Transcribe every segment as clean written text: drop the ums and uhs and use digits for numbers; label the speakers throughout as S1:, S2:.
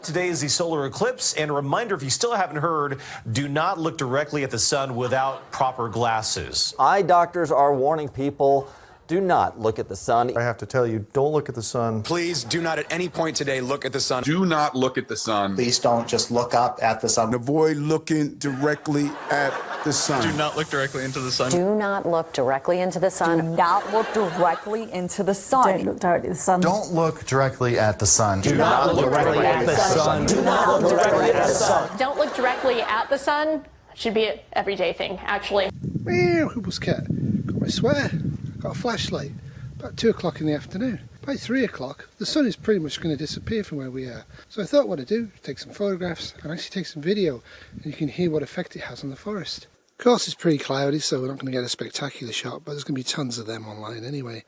S1: Today is the solar eclipse, and a reminder, if you still haven't heard, do not look directly at the sun without proper glasses.
S2: Eye doctors are warning people, do not look at the sun.
S3: I have to tell you, don't look at the sun.
S4: Please do not at any point today look at the sun.
S5: Do not look at the sun.
S6: Please don't just look up at the sun.
S7: Avoid looking directly at the sun.
S8: Do not look directly into the sun.
S9: Do not look directly into the sun.
S10: Do not look directly into the sun.
S11: Don't look directly at the sun.
S12: Don't look directly at the sun.
S1: Do not look directly at the sun. Do not look directly at the sun.
S13: Don't look directly at the sun. Should be an everyday thing, actually.
S14: Meow, Huples Cat. Got my sweater. Got a flashlight. About 2 o'clock in the afternoon. By 3 o'clock, the sun is pretty much going to disappear from where we are. So I thought what I'd do, take some photographs and actually take some video, and you can hear what effect it has on the forest. Of course, it's pretty cloudy, so we're not going to get a spectacular shot, but there's going to be tons of them online anyway.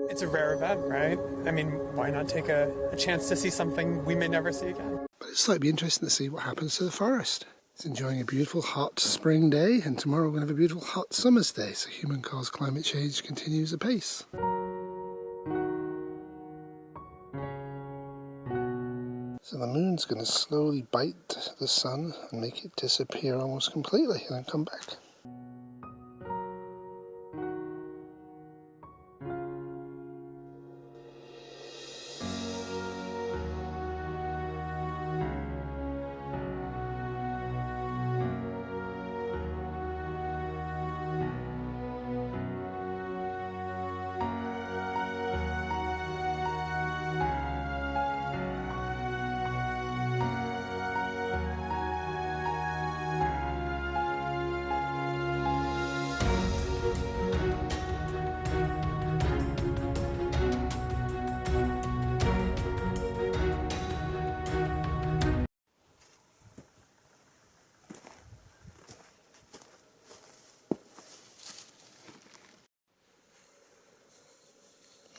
S15: It's a rare event, right? I mean, why not take a chance to see something we may never see again?
S14: But it's slightly interesting to see what happens to the forest. It's enjoying a beautiful hot spring day, and tomorrow we're going to have a beautiful hot summer's day, so human-caused climate change continues apace. So the moon's going to slowly bite the sun and make it disappear almost completely, and then come back.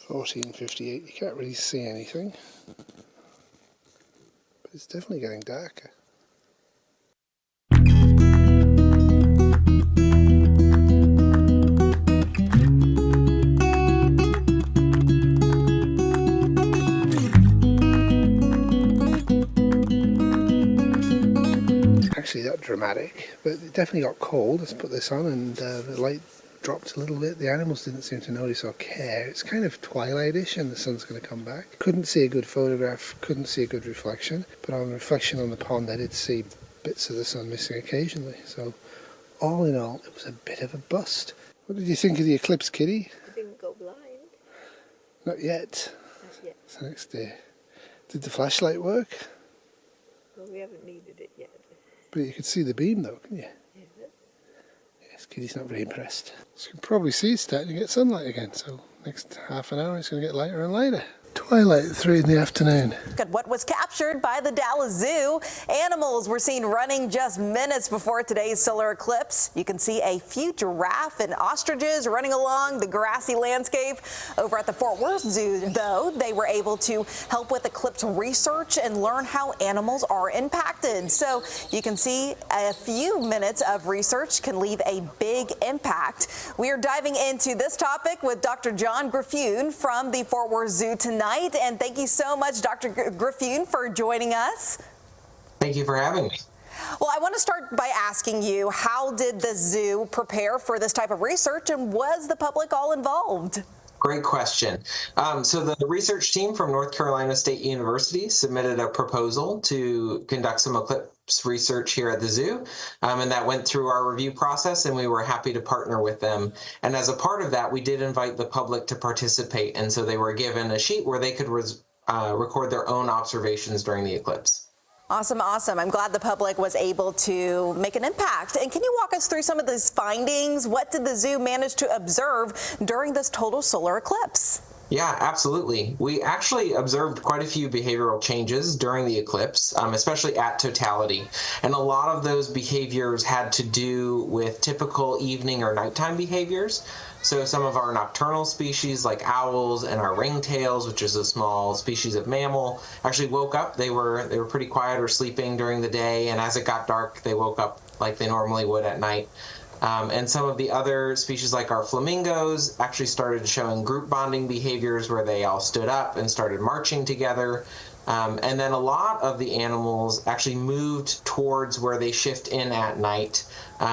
S14: $14:58, you can't really see anything, but it's definitely getting darker. Actually that dramatic, but it definitely got cold. Let's put this on, and the light dropped a little bit. The animals didn't seem to notice or care. It's kind of twilightish and the sun's going to come back. Couldn't see a good photograph, couldn't see a good reflection, but on reflection on the pond I did see bits of the sun missing occasionally. So all in all, it was a bit of a bust. What did you think of the eclipse, Kitty?
S11: I didn't go blind.
S14: Not yet.
S11: Not yet.
S14: It's the next day. Did the flashlight work?
S11: Well, we haven't needed it yet.
S14: But you could see the beam though, couldn't you? Yes, Kitty's not very impressed. So you can probably see it's starting to get sunlight again, so next half an hour it's going to get lighter and lighter. Twilight at 3 in the afternoon.
S10: Look at what was captured by the Dallas Zoo. Animals were seen running just minutes before today's solar eclipse. You can see a few giraffe and ostriches running along the grassy landscape. Over at the Fort Worth Zoo, though, they were able to help with eclipse research and learn how animals are impacted. So you can see a few minutes of research can leave a big impact. We are diving into this topic with Dr. John Griffune from the Fort Worth Zoo tonight. And thank you so much, Dr. Griffune, for joining us.
S16: Thank you for having me.
S10: Well, I want to start by asking you, how did the zoo prepare for this type of research, and was the public all involved?
S16: Great question. So the research team from North Carolina State University submitted a proposal to conduct some eclipse research here at the zoo, and that went through our review process, and we were happy to partner with them. And as a part of that, we did invite the public to participate, and so they were given a sheet where they could record their own observations during the eclipse.
S10: Awesome, awesome. I'm glad the public was able to make an impact. And can you walk us through some of these findings? What did the zoo manage to observe during this total solar eclipse?
S16: Yeah, absolutely. We actually observed quite a few behavioral changes during the eclipse, especially at totality. And a lot of those behaviors had to do with typical evening or nighttime behaviors. So some of our nocturnal species like owls and our ringtails, which is a small species of mammal, actually woke up. They were pretty quiet or sleeping during the day, and as it got dark, they woke up like they normally would at night. And some of the other species, like our flamingos, actually started showing group bonding behaviors where they all stood up and started marching together. And then a lot of the animals actually moved towards where they shift in at night,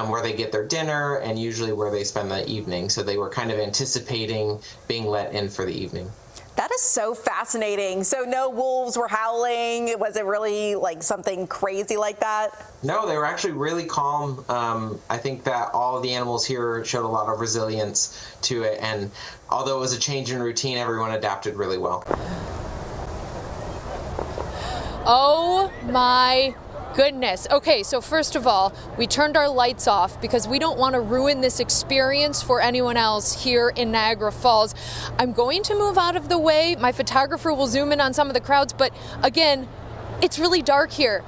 S16: where they get their dinner and usually where they spend the evening. So they were kind of anticipating being let in for the evening.
S10: That is so fascinating. So no wolves were howling. Was it really like something crazy like that?
S16: No, they were actually really calm. I think that all of the animals here showed a lot of resilience to it. And although it was a change in routine, everyone adapted really well.
S13: Oh my goodness. Okay, so first of all, we turned our lights off because we don't want to ruin this experience for anyone else here in Niagara Falls. I'm going to move out of the way. My photographer will zoom in on some of the crowds, but again, it's really dark here.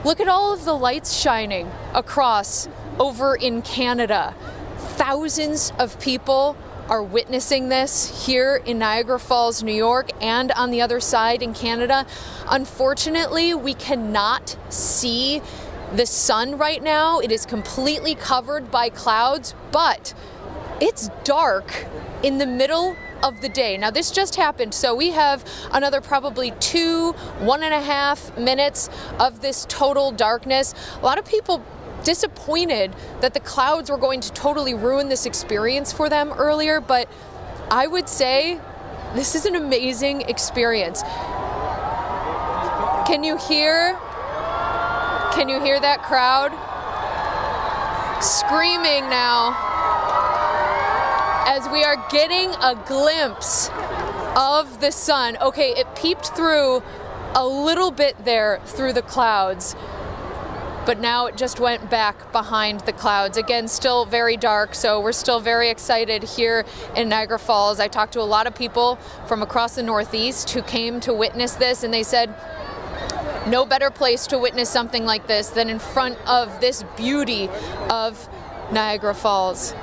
S13: Look at all of the lights shining across over in Canada. Thousands of people are witnessing this here in Niagara Falls, New York, and on the other side in Canada. Unfortunately, we cannot see the sun right now. It is completely covered by clouds, but it's dark in the middle of the day. Now this just happened, so we have another probably 1.5 minutes of this total darkness. A lot of people disappointed that the clouds were going to totally ruin this experience for them earlier, but I would say this is an amazing experience. Can you hear that crowd screaming now as we are getting a glimpse of the sun? Okay, it peeped through a little bit there through the clouds, but now it just went back behind the clouds. Again, still very dark, so we're still very excited here in Niagara Falls. I talked to a lot of people from across the Northeast who came to witness this, and they said no better place to witness something like this than in front of this beauty of Niagara Falls.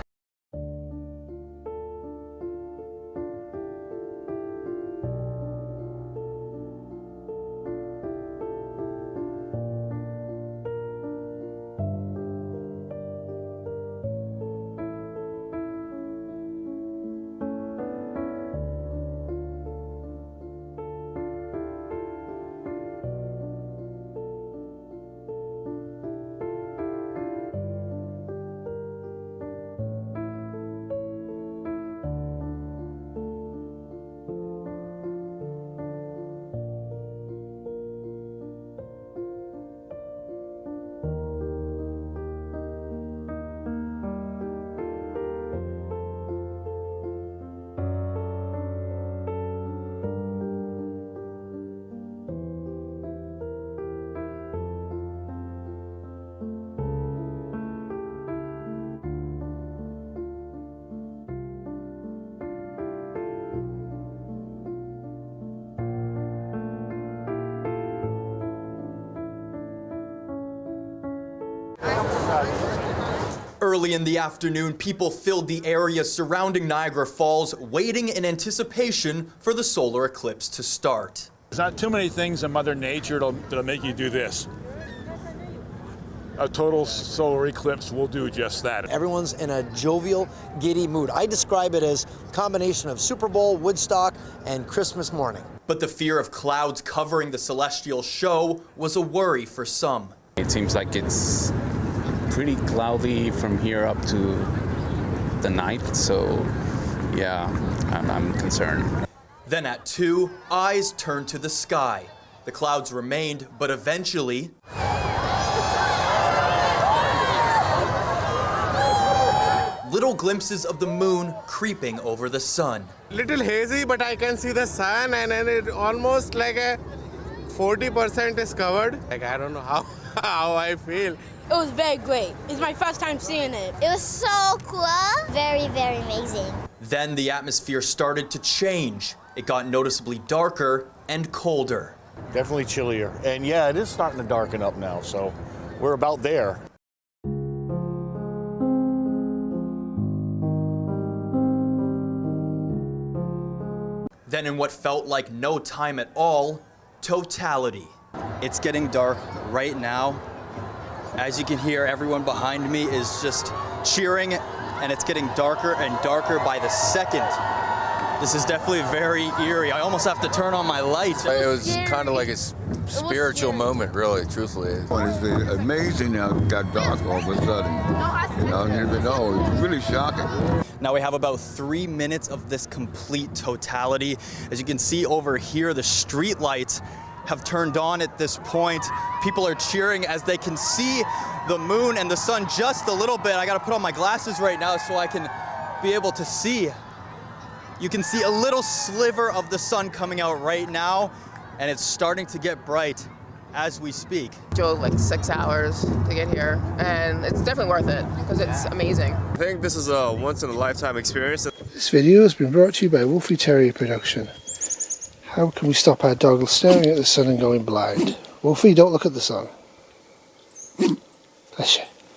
S5: Early in the afternoon, people filled the area surrounding Niagara Falls, waiting in anticipation for the solar eclipse to start.
S8: There's not too many things in Mother Nature that'll make you do this. A total solar eclipse will do just that.
S17: Everyone's in a jovial, giddy mood. I describe it as a combination of Super Bowl, Woodstock, and Christmas morning.
S5: But the fear of clouds covering the celestial show was a worry for some.
S18: It seems like it's pretty cloudy from here up to the night, so yeah, I'm concerned.
S5: Then at 2, eyes turned to the sky. The clouds remained, but eventually little glimpses of the moon creeping over the sun.
S19: Little hazy, but I can see the sun, and then it almost like a 40% is covered. Like, I don't know how I feel.
S20: It was very great. It's my first time seeing it.
S21: It was so cool. Very, very amazing.
S5: Then the atmosphere started to change. It got noticeably darker and colder.
S22: Definitely chillier. And yeah, it is starting to darken up now, so we're about there.
S5: Then in what felt like no time at all, totality.
S23: It's getting dark right now. As you can hear, everyone behind me is just
S5: cheering, and it's getting darker and darker by the second. This is definitely very eerie. I almost have to turn on my lights.
S2: It was kind of like a spiritual moment, really, truthfully.
S3: It's amazing how it got dark all of a sudden. You know, I didn't even know. It was really shocking.
S5: Now we have about 3 minutes of this complete totality. As you can see over here, the street lights have turned on at this point. People are cheering as they can see the moon and the sun just a little bit. I gotta put on my glasses right now so I can be able to see. You can see a little sliver of the sun coming out right now, and it's starting to get bright as we speak.
S23: Drove like 6 hours to get here, and it's definitely worth it because it's amazing.
S24: I think this is a once-in-a-lifetime experience.
S14: This video has been brought to you by Wolfie Terrier Production. How can we stop our dog staring at the sun and going blind? Wolfie, don't look at the sun. Bless you.